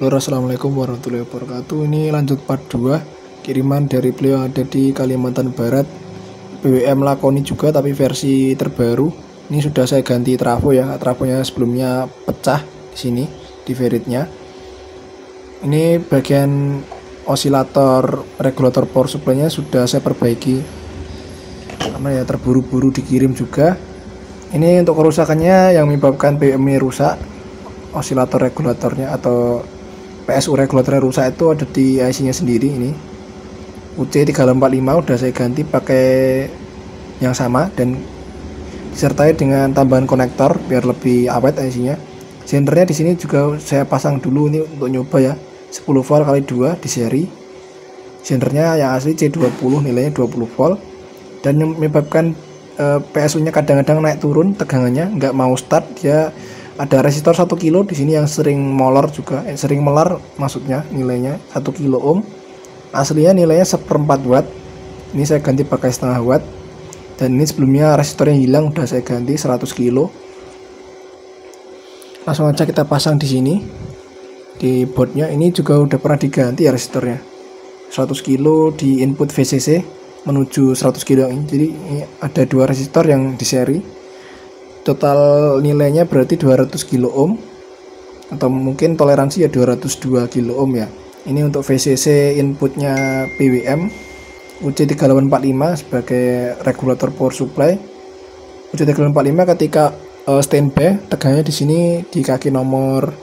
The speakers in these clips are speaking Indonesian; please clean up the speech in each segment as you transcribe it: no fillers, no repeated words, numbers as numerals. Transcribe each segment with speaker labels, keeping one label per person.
Speaker 1: Halo, assalamualaikum warahmatullahi wabarakatuh. Ini lanjut part 2 kiriman dari beliau yang ada di Kalimantan Barat, BWM Lakoni juga tapi versi terbaru. Ini sudah saya ganti trafo ya, trafonya sebelumnya pecah di sini di feritnya. Ini bagian osilator regulator power supply-nya sudah saya perbaiki karena ya terburu-buru dikirim juga. Ini untuk kerusakannya yang menyebabkan BWM rusak, osilator regulatornya atau PSU regulatornya rusak itu ada di IC nya sendiri. Ini UC3045 udah saya ganti pakai yang sama dan disertai dengan tambahan konektor biar lebih awet IC nya. Sendernya di sini juga saya pasang dulu ini untuk nyoba ya, 10 volt kali 2 di seri. Sendernya yang asli C20 nilainya 20 volt dan yang menyebabkan PSU nya kadang-kadang naik turun tegangannya, nggak mau start. Dia ada resistor 1 kilo di sini yang sering molor juga, sering melar maksudnya, nilainya 1 kilo ohm. Aslinya nilainya 1/4 watt. Ini saya ganti pakai setengah watt. Dan ini sebelumnya resistor yang hilang udah saya ganti 100 kilo. Langsung aja kita pasang di sini di boardnya. Ini juga udah pernah diganti ya resistornya. 100 kilo di input VCC menuju 100 kilo ini. Jadi ini ada dua resistor yang di seri. Total nilainya berarti 200 kilo ohm atau mungkin toleransi ya 202 kilo ohm ya. Ini untuk VCC inputnya BWM UC3845 sebagai regulator power supply. UC3845 ketika standby tegangannya di sini di kaki nomor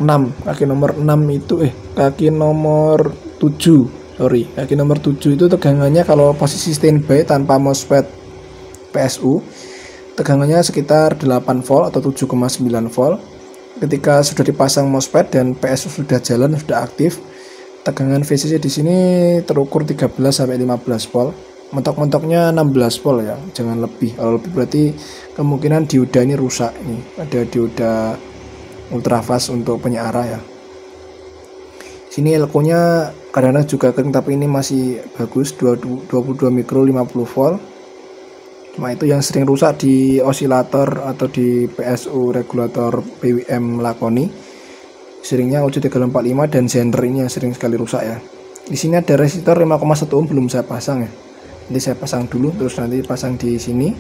Speaker 1: 6. Kaki nomor 6 itu kaki nomor 7. Kaki nomor 7 itu tegangannya kalau posisi standby tanpa MOSFET PSU tegangannya sekitar 8 volt atau 7,9 volt. Ketika sudah dipasang MOSFET dan PSU sudah jalan, sudah aktif, tegangan VCC di sini terukur 13 sampai 15 volt. Mentok-mentoknya 16 volt ya, jangan lebih. Kalau lebih berarti kemungkinan dioda ini rusak. Ini ada dioda ultrafast untuk penyearah ya. Sini elko-nya kadang-kadang juga kering tapi ini masih bagus, 22 mikro 50 volt. Cuma itu yang sering rusak di osilator atau di PSU regulator BWM Lakoni. Seringnya UC3045 dan Zender ini yang sering sekali rusak ya. Di sini ada resistor 5,1 ohm belum saya pasang ya. Nanti saya pasang dulu terus nanti pasang di sini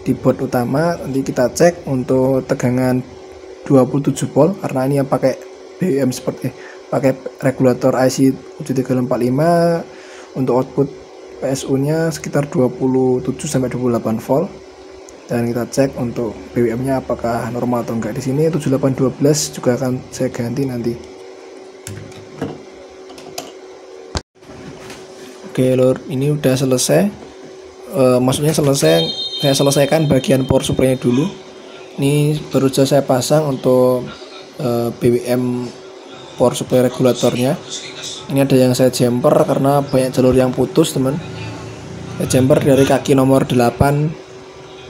Speaker 1: di board utama. Nanti kita cek untuk tegangan 27 volt karena ini yang pakai BWM seperti pakai regulator IC UC3045 untuk output PSU nya sekitar 27 sampai 28 volt. Dan kita cek untuk BWM nya apakah normal atau enggak. Di sini 7812 juga akan saya ganti nanti. Oke lor, ini udah selesai. Maksudnya selesai, saya selesaikan bagian power supply nya dulu. Ini baru saja saya pasang untuk BWM power supply regulatornya. Ini ada yang saya jumper karena banyak jalur yang putus teman. Saya jumper dari kaki nomor 8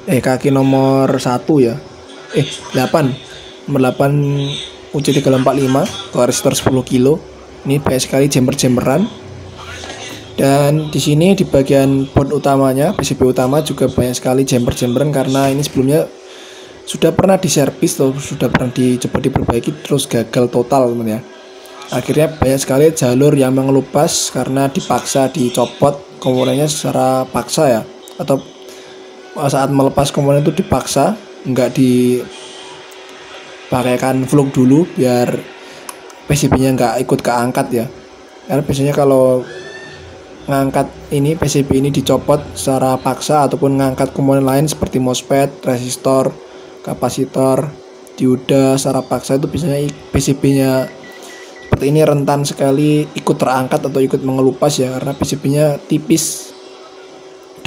Speaker 1: kaki nomor 1 ya 8 nomor 8 UC345 ke resistor 10 kilo. Ini banyak sekali jumper-jumperan. Dan di sini di bagian board utamanya PCB utama juga banyak sekali jumper-jumperan karena ini sebelumnya sudah pernah diservis atau sudah pernah dicoba diperbaiki terus gagal total teman ya. Akhirnya banyak sekali jalur yang mengelupas karena dipaksa dicopot komponennya secara paksa ya, atau saat melepas komponen itu dipaksa, nggak dipakaikan flux dulu biar PCB nya nggak ikut keangkat ya. Karena biasanya kalau ngangkat ini PCB ini dicopot secara paksa ataupun ngangkat komponen lain seperti MOSFET, resistor, kapasitor, dioda secara paksa itu biasanya PCB nya seperti ini rentan sekali ikut terangkat atau ikut mengelupas ya, karena PCB-nya tipis,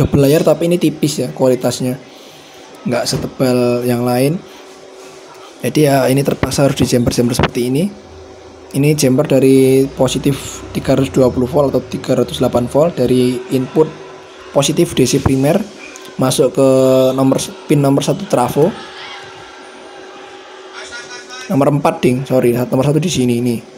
Speaker 1: double layer tapi ini tipis ya kualitasnya, nggak setebal yang lain. Jadi ya ini terpaksa harus di jumper seperti ini. Ini jumper dari positif 320 volt atau 308 volt dari input positif DC primer masuk ke pin nomor 1 trafo. Nomor 4 nomor 1 di sini ini.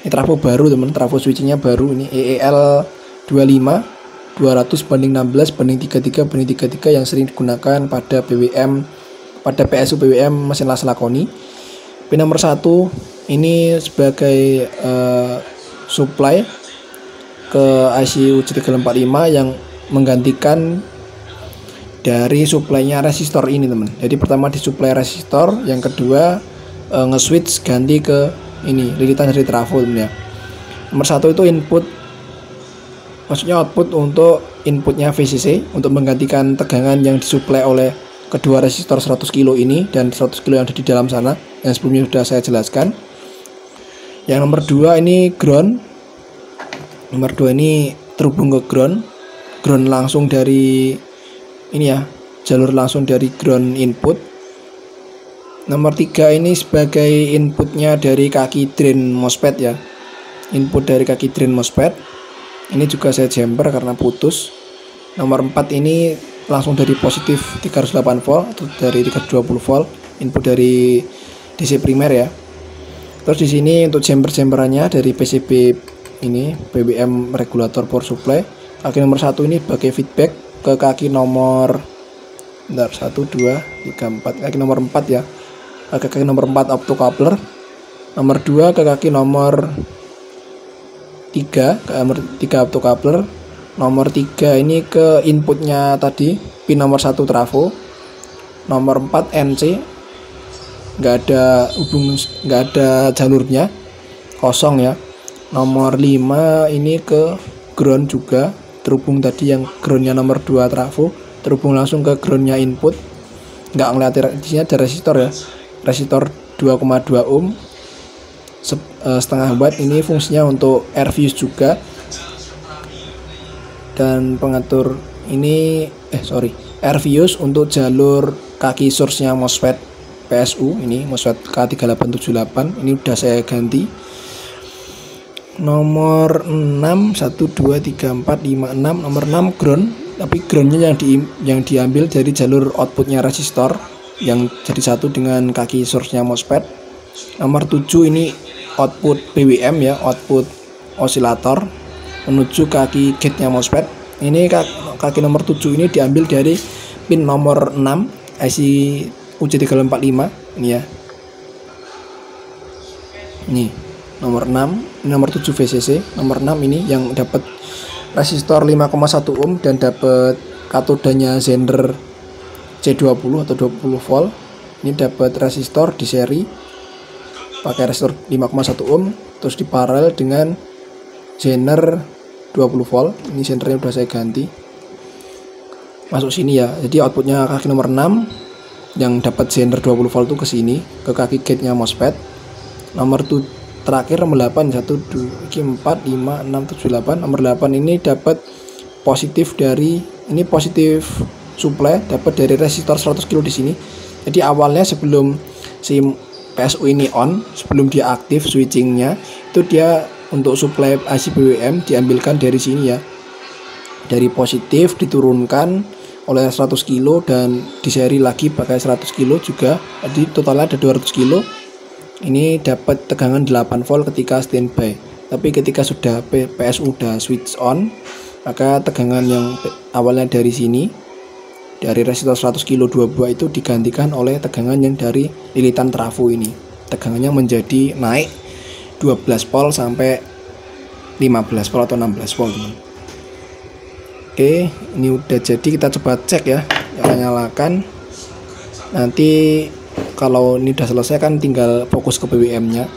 Speaker 1: Ini trafo baru teman, trafo switchingnya baru. Ini EEL 25 200 banding 16 banding 33 banding 33 yang sering digunakan pada BWM, pada PSU BWM mesin las Lakoni. Pin nomor 1 Ini sebagai supply ke IC UC345 yang menggantikan dari suplainya resistor ini teman. Jadi pertama disuplai resistor, yang kedua nge-switch ganti ke ini lilitan dari trafo teman ya. Nomor satu itu input, maksudnya output untuk inputnya VCC untuk menggantikan tegangan yang disuplai oleh kedua resistor 100 kilo ini dan 100 kilo yang ada di dalam sana yang sebelumnya sudah saya jelaskan. Yang nomor dua ini ground. Nomor dua ini terhubung ke ground langsung dari ini ya, jalur langsung dari ground input. Nomor 3 ini sebagai inputnya dari kaki drain MOSFET ya, input dari kaki drain MOSFET. Ini juga saya jumper karena putus. Nomor 4 ini langsung dari positif 308 volt atau dari 320 volt, input dari DC primer ya. Terus di sini untuk jumper-jumperannya dari PCB ini BBM regulator power supply. Kaki nomor 1 ini sebagai feedback ke kaki nomor 1 2 3 4, kaki nomor 4 ya. Kaki nomor 4 optocoupler. Nomor 2 ke kaki nomor 3, optocoupler. Nomor 3 ini ke inputnya tadi pin nomor 1 trafo. Nomor 4 NC, nggak ada jalurnya, kosong ya. Nomor 5 ini ke ground juga, terhubung tadi yang groundnya nomor 2 trafo, terhubung langsung ke groundnya input. Nggak ngeliatin di sini ada resistor ya, resistor 2,2 ohm setengah watt. Ini fungsinya untuk RVUS juga, dan pengatur ini RVUS untuk jalur kaki source-nya MOSFET PSU. Ini MOSFET K3878 ini udah saya ganti. Nomor 6 1 2 3 4 5 6. Nomor 6 ground, tapi groundnya yang diambil dari jalur outputnya resistor yang jadi satu dengan kaki source-nya MOSFET. Nomor 7 ini output BWM ya, output osilator menuju kaki gate-nya MOSFET. Ini kaki nomor 7 ini diambil dari pin nomor 6 IC UC345 ini ya. Ini nomor 6, ini nomor 7 VCC. Nomor 6 ini yang dapat resistor 5,1 ohm dan dapat katodanya Zener C20 atau 20 volt. Ini dapat resistor di seri pakai resistor 5,1 ohm, terus diparalel dengan Zener 20 volt. Ini Zenernya udah saya ganti, masuk sini ya. Jadi outputnya kaki nomor 6 yang dapat Zener 20 volt itu ke sini, ke kaki gate nya MOSFET. Nomor terakhir nomor 8 1 2 4 5 6 7 8. Nomor 8 ini dapat positif dari ini, positif supply dapat dari resistor 100 kilo di sini. Jadi awalnya sebelum si PSU ini on, sebelum dia aktif switchingnya, itu dia untuk supply IC BWM diambilkan dari sini ya, dari positif diturunkan oleh 100 kilo dan di seri lagi pakai 100 kilo juga. Jadi totalnya ada 200 kilo. Ini dapat tegangan 8 volt ketika standby, tapi ketika sudah PSU udah switch on, maka tegangan yang awalnya dari sini, dari resistor 100 kilo 2 buah itu digantikan oleh tegangan yang dari lilitan trafo ini. Tegangannya menjadi naik 12 volt sampai 15 volt atau 16 volt teman. Oke, ini udah jadi, kita coba cek ya. Kita nyalakan. Nanti kalau ini udah selesai kan tinggal fokus ke BWM nya.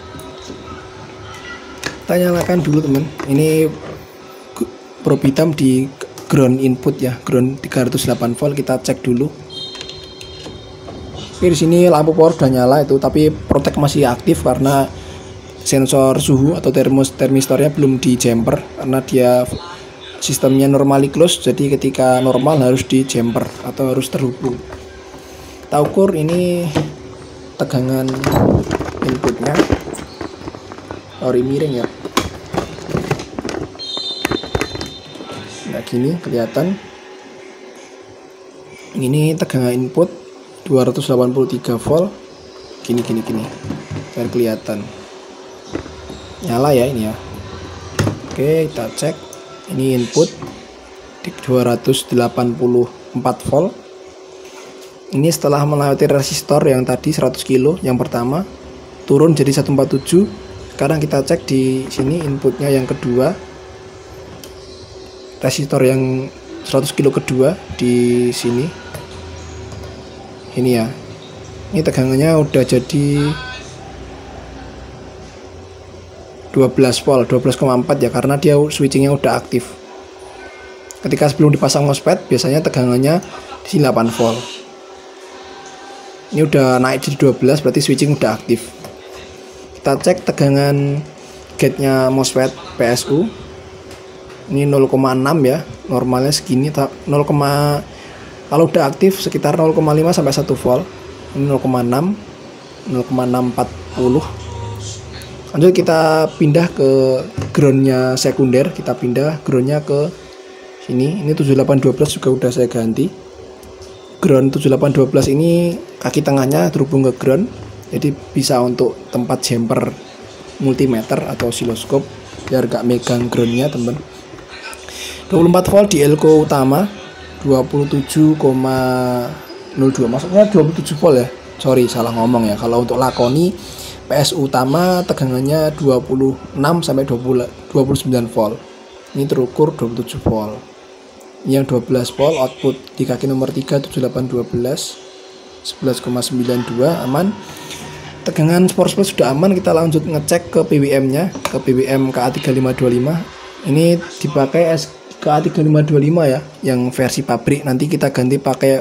Speaker 1: Kita nyalakan dulu teman. Ini probe hitam di ground input ya, ground 308 volt. Kita cek dulu. Oke, di sini lampu power udah nyala itu, tapi protek masih aktif karena sensor suhu atau termistornya belum di jumper karena dia sistemnya normally close. Jadi ketika normal harus di jumper atau harus terhubung. Kita ukur ini tegangan inputnya. Sorry, miring ya. Nah gini kelihatan. Ini tegangan input 283 volt. Gini. Biar kelihatan. Nyala ya ini ya. Oke, kita cek. Ini input di 284 volt. Ini setelah melewati resistor yang tadi 100 kilo yang pertama. turun jadi 147. Sekarang kita cek di sini inputnya yang kedua, resistor yang 100 kilo kedua di sini. Ini ya, ini tegangannya udah jadi 12 volt, 12,4 ya, karena dia switchingnya udah aktif. Ketika sebelum dipasang MOSFET biasanya tegangannya di sini 8 volt. Ini udah naik jadi 12, berarti switching udah aktif. Kita cek tegangan gate-nya MOSFET PSU. Ini 0,6 ya, normalnya segini. Kalau udah aktif sekitar 0,5 sampai 1 volt. Ini 0,6, 0,640. Lanjut kita pindah ke groundnya sekunder. Kita pindah groundnya ke sini. Ini 7812 juga udah saya ganti. Ground 7812 ini kaki tengahnya terhubung ke ground. Jadi bisa untuk tempat jumper multimeter atau oscilloscope biar gak megang groundnya teman. 24 volt di elko utama, 27,02, maksudnya 27 volt ya, sorry salah ngomong ya. Kalau untuk lakoni PSU utama tegangannya 26 sampai 29 volt. Ini terukur 27 volt. Ini yang 12 volt output di kaki nomor 3 7812 11,92 aman. Tegangan sport split sudah aman. Kita lanjut ngecek ke PWM nya, ke PWM KA3525. Ini dipakai KA3525 ya, yang versi pabrik. Nanti kita ganti pakai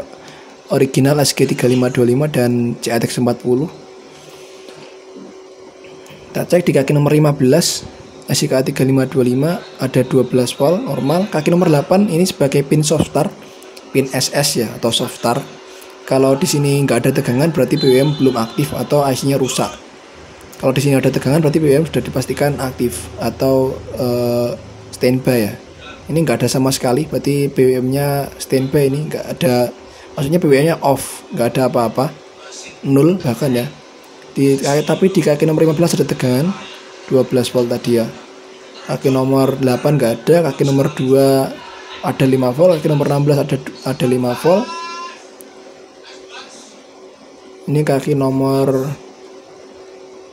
Speaker 1: original SG3525 dan CATX40. Kita cek di kaki nomor 15 SG3525 ada 12 volt normal. Kaki nomor 8 ini sebagai pin soft start, pin SS ya atau soft start. Kalau di sini nggak ada tegangan berarti PWM belum aktif atau IC-nya rusak. Kalau di sini ada tegangan berarti PWM sudah dipastikan aktif atau standby ya. Ini nggak ada sama sekali, berarti PWM-nya standby. Ini nggak ada, maksudnya PWM-nya off, nggak ada apa-apa, 0 bahkan ya. Tapi di kaki nomor 15 ada tegangan 12 volt tadi ya. Kaki nomor 8 nggak ada, kaki nomor 2 ada 5 volt, kaki nomor 16 ada 5 volt. Ini kaki nomor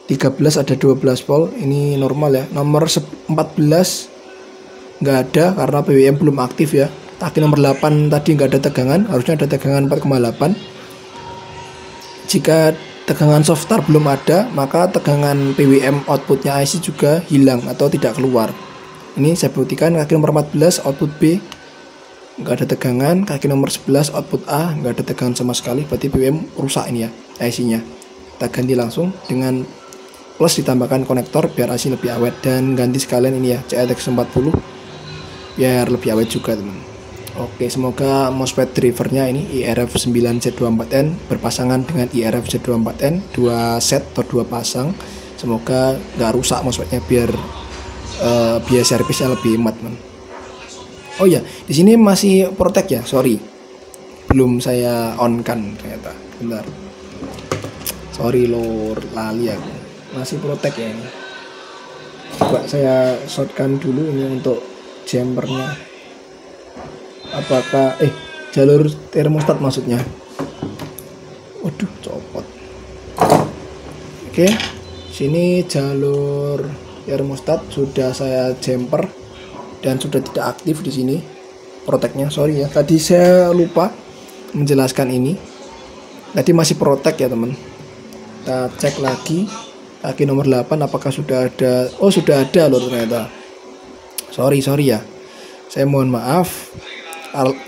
Speaker 1: 13 ada 12 volt, ini normal ya. Nomor 14 nggak ada karena PWM belum aktif ya. Kaki nomor 8 tadi nggak ada tegangan, harusnya ada tegangan 4,8. Jika tegangan soft start belum ada, maka tegangan PWM outputnya IC juga hilang atau tidak keluar. Ini saya buktikan, kaki nomor 14 output B nggak ada tegangan, kaki nomor 11 output A nggak ada tegangan sama sekali, berarti PWM rusak ini ya IC-nya. Kita ganti langsung dengan plus ditambahkan konektor biar IC lebih awet, dan ganti sekalian ini ya CATX40 biar lebih awet juga teman. Oke, semoga MOSFET drivernya ini IRF9Z24N berpasangan dengan IRF Z24N 2 set atau 2 pasang. Semoga nggak rusak MOSFETnya biar biaya servisnya lebih hemat teman. Oh ya, di sini masih protect ya, sorry, belum saya on kan ternyata. Bentar, sorry lor, lali aku. Masih protect ya ini. Coba saya shotkan dulu ini untuk jumpernya. Apakah jalur termostat maksudnya? Waduh, copot. Oke, sini jalur termostat sudah saya jumper dan sudah tidak aktif di sini protectnya. Sorry ya, tadi saya lupa menjelaskan ini. Tadi masih protect ya teman. Kita cek lagi kaki nomor 8 apakah sudah ada. Oh, sudah ada loh ternyata. Sorry ya, saya mohon maaf.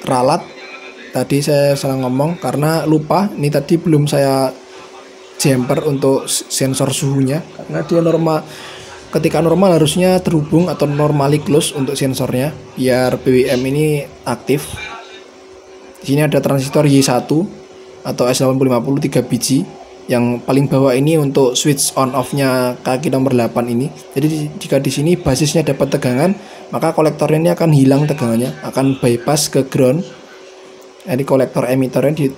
Speaker 1: Ralat tadi saya salah ngomong karena lupa. Ini tadi belum saya jumper untuk sensor suhunya karena dia normal. Ketika normal harusnya terhubung atau normally close untuk sensornya biar PWM ini aktif. Di sini ada transistor Y1 atau S8050 3 biji. Yang paling bawah ini untuk switch on off-nya kaki nomor 8 ini. Jadi jika di sini basisnya dapat tegangan, maka kolektornya ini akan hilang tegangannya, akan bypass ke ground. Jadi kolektor emitornya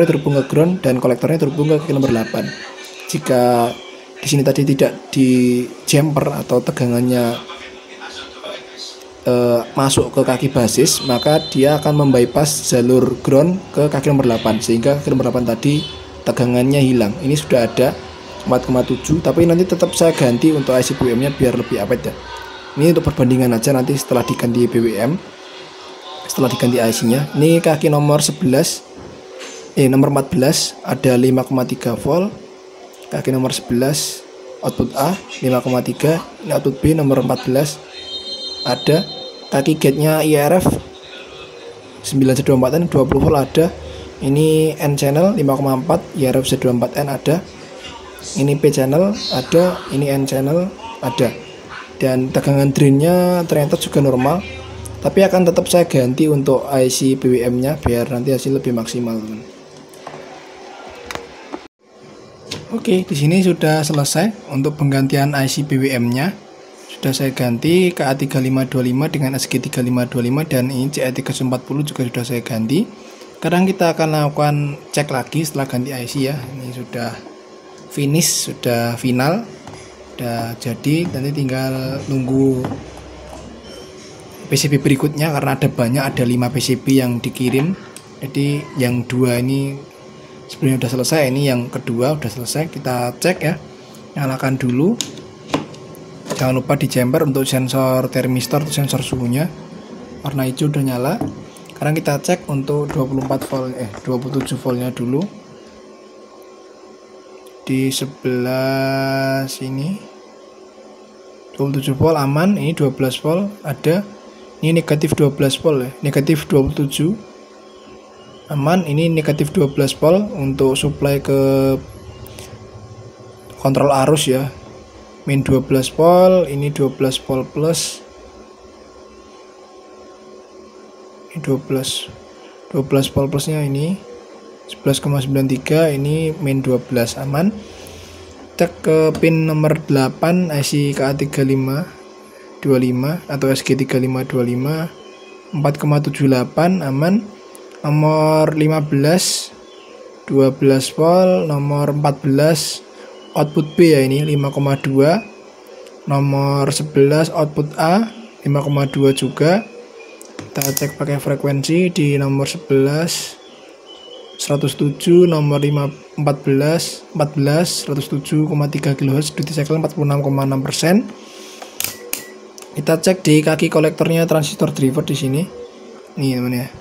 Speaker 1: terhubung ke ground dan kolektornya terhubung ke kaki nomor 8. Jika di sini tadi tidak di jumper atau tegangannya masuk ke kaki basis, maka dia akan membypass jalur ground ke kaki nomor 8 sehingga kaki nomor 8 tadi tegangannya hilang. Ini sudah ada 4,7, tapi nanti tetap saya ganti untuk IC BWM nya biar lebih awet ya. Ini untuk perbandingan aja, nanti setelah diganti BWM, setelah diganti IC nya. Ini kaki nomor 11 nomor 14 ada 5,3 volt, kaki nomor 11 output A 5,3. ini output B nomor 14 ada, kaki gate nya IRF 9Z24N 20 volt ada, ini N channel 5,4 IRF Z24N ada, ini P channel ada, ini N channel ada, dan tegangan drainnya ternyata juga normal, tapi akan tetap saya ganti untuk IC BWM nya biar nanti hasil lebih maksimal, teman. Oke, di sini sudah selesai untuk penggantian IC BWM nya. Sudah saya ganti KA3525 dengan SG3525, dan ini CE340 juga sudah saya ganti. Sekarang kita akan lakukan cek lagi setelah ganti IC ya. Ini sudah finish, sudah final, sudah jadi. Nanti tinggal nunggu PCB berikutnya karena ada banyak, ada 5 PCB yang dikirim. Jadi yang 2 ini sebelumnya sudah selesai, ini yang kedua sudah selesai. Kita cek ya, nyalakan dulu, jangan lupa di jumper untuk sensor termistor atau sensor suhunya, warna hijau udah nyala. Sekarang kita cek untuk 27 voltnya dulu. Di sebelah sini 27 volt aman, ini 12 volt ada, ini negatif 12 volt ya, negatif 27 aman, ini negatif 12 volt untuk supply ke kontrol arus ya, min 12 volt, ini 12 volt plus, ini 12 volt plusnya ini 11,93, ini min 12 aman. Cek ke pin nomor 8 IC KA3525 atau SG3525 4,78 aman. Nomor 15 12 volt, nomor 14 output B ya, ini 5,2, nomor 11 output A 5,2 juga. Kita cek pakai frekuensi di nomor 11 107, nomor 14 107,3 kHz, duty cycle 46,6%. Kita cek di kaki kolektornya transistor driver di sini. Nih teman ya.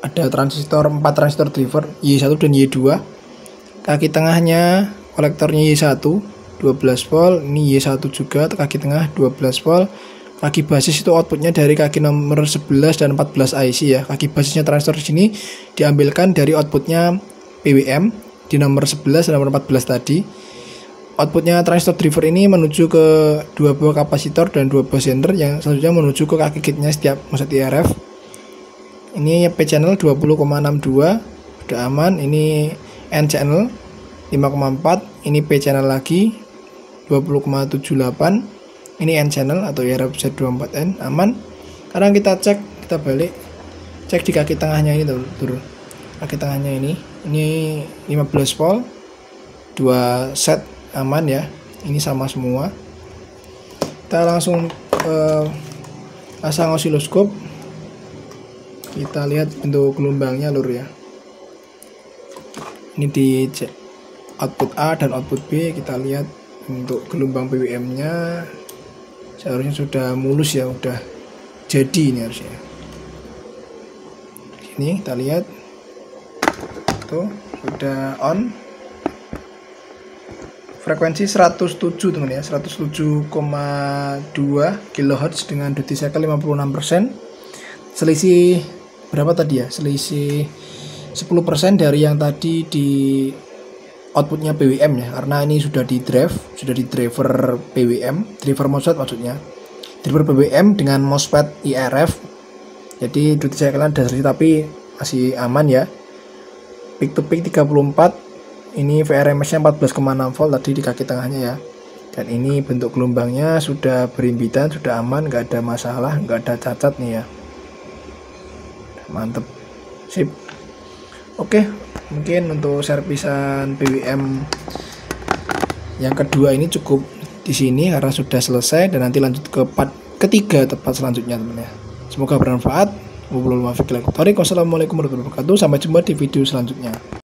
Speaker 1: Ada transistor 4 transistor driver Y1 dan Y2. Kaki tengahnya kolektornya Y1 12 volt, ini Y1 juga kaki tengah 12 volt. Kaki basis itu outputnya dari kaki nomor 11 dan 14 IC ya. Kaki basisnya transistor di sini diambilkan dari outputnya PWM di nomor 11 dan nomor 14 tadi. Outputnya transistor driver ini menuju ke 2 buah kapasitor dan 2 buah sender yang selanjutnya menuju ke kaki gate-nya setiap MOSFET IRF. Ini P channel 20,62 sudah aman, ini N channel 5,4, ini P channel lagi 20,78, ini N channel atau IRF Z24N aman. Sekarang kita cek, kita balik cek di kaki tengahnya ini turun. Kaki tengahnya ini 15 volt, 2 set aman ya, ini sama semua. Kita langsung pasang osiloskop. Kita lihat bentuk gelombangnya lur ya. Ini di output A dan output B, kita lihat untuk gelombang BWM nya seharusnya sudah mulus ya, udah jadi ini harusnya. Ini kita lihat tuh sudah on. Frekuensi 107 teman ya, 107,2 kHz dengan duty cycle 56%. Selisih berapa tadi ya? Selisih 10% dari yang tadi di outputnya PWM ya, karena ini sudah di drive, sudah di driver PWM, driver MOSFET maksudnya, driver PWM dengan MOSFET IRF. Jadi duty cycle ada selisih tapi masih aman ya. Peak to peak 34, ini VRMS nya 14,6 volt tadi di kaki tengahnya ya. Dan ini bentuk gelombangnya sudah berimbitan, sudah aman, nggak ada masalah, nggak ada cacat nih ya. Mantep, sip. Oke, mungkin untuk servisan BWM yang kedua ini cukup di sini karena sudah selesai, dan nanti lanjut ke part ketiga tepat selanjutnya teman ya. Semoga bermanfaat. Wassalamualaikum warahmatullahi wabarakatuh. Sampai jumpa di video selanjutnya.